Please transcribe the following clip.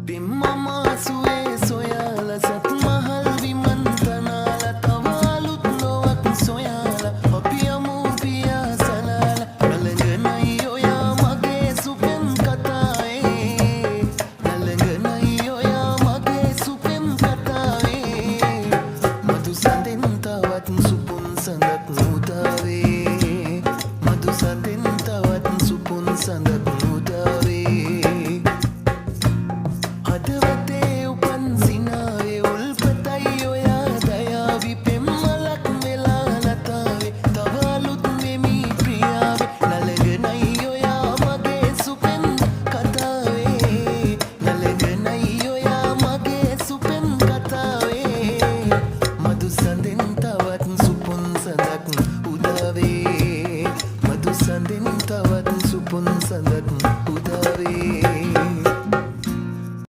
පිම්මමාසුවේ සොයාල සත් මහල් විමන්තනාල තව අලුත් ලොවක් සොයාල අපි යමු පියා සලාල නලඟනයි ඔයා මගේ සුපෙම් කතාවේ නලඟනයි ඔයා මගේ සුපෙම් කතාවේ මధు සඳෙන් තවත් සුපුන් සඳක් නුදාවේ මధు සඳෙන් තවත් සුපුන් සඳක් නුදාවේ හදවතේ